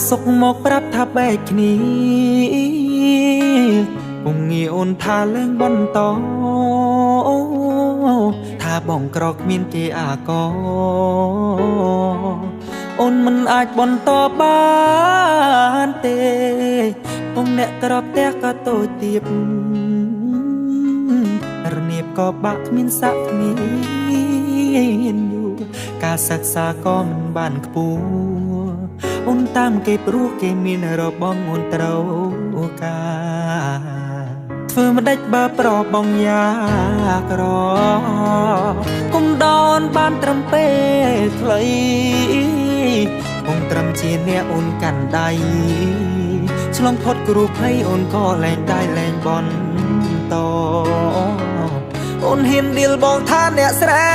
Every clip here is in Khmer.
សុកមកប្រាប់ថាបែកគ្នាពុំងាអូនថាលែងបន្តថាបងក្រគ្មានគេអាកអូនមិនអាចបន្តបានទេពុំអ្នកក្របផ្ទះក៏តូចទៀបរនៀបក៏បាក់គ្មានសាក់គ្មានយូរការសិក្សាក៏មិនបានខ្ពស់អូនតាមគេព្រោះគេមានរបងអូនត្រូវការធ្វើមិនដេចបើប្របងយ៉ាក្រគុំដនបានត្រឹមពេលខ្លីពុំត្រឹមជាអ្នកអូនកាន់ដៃឆ្លងផុតគ្រូភ័យអូនក៏លែងได้លែងបន្តអូនហ៊ានឌីលបងថាអ្នកស្រែ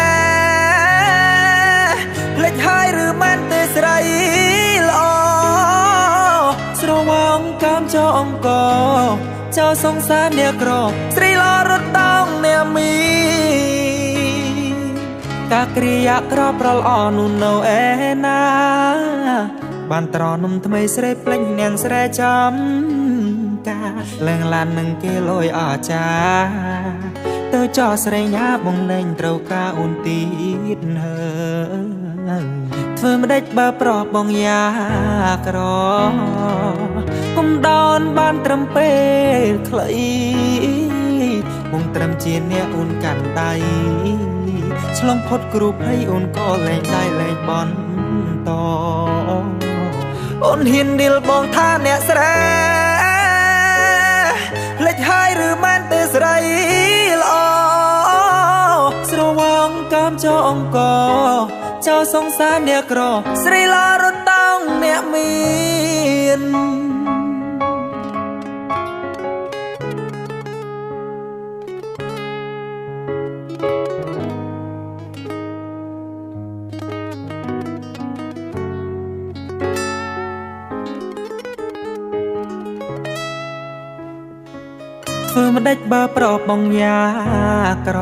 ភ្លេចហើយឬមិនទេស្រីល្អស្រវងកាមចោអង្គចោសងសារអ្នកក្រស្រីល្អរត់តងអ្នកមីកាគ្រាយាក្រប្រលអនោះនៅឯណាបានត្រនំថ្មីស្រីភ្លេចនាងស្រែចំការលែងឡាននឹងគេលយអចាទៅចោស្រីញ៉ាបងលែងត្រូវការអូនទៀតហើយធ្វើមិនដេចបើប្របងយ៉ាក្រគុំដោនបានត្រឹមពេលខ្លីមុំត្រឹមជាអ្នកអូនកាន់ដៃឆ្លងផុតគ្រូភ័យអូនក៏លែងได้លែងបន្តអូនហ៊ានឌីលបងថាអ្នកស្រែភ្លេចហើយឬមិនទេស្រីល្អស្រវងកាមចោអង្គចោសងសារអ្នកក្រស្រីល្អរត់តងអ្នកមានធ្វើមិនដេចបើប្របងយ៉ាក្រ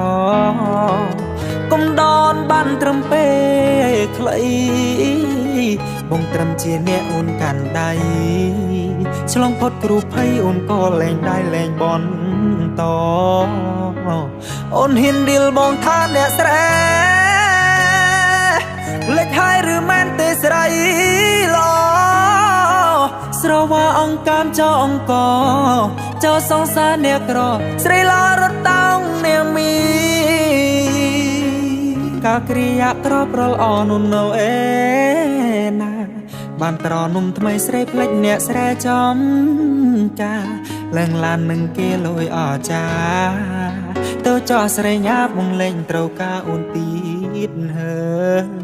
គុំដនបានត្រឹមពេលខ្លីបងត្រឹមជាអ្នកអូនកាន់ដៃឆ្លងផុតគ្រូភ័យអូនក៏លែងได้លែងបន្តអូនហ៊ានឌីលបងថាអ្នកស្រែលេចហើយឬមិនទេស្រីល្អស្រវាអង្គកាមចោអង្គចោសងសារអ្នកក្រស្រីល្អរត់តងនាងមីកាគ្រាយាក្រប្រលអនោះនៅឯណាបានត្រនំថ្មីស្រីភ្លេចអ្នកស្រែចំការលែងឡាននឹងគេលយអចាទៅចោស្រីញ៉ាបងលែងត្រូវការអូនទៀតហើយ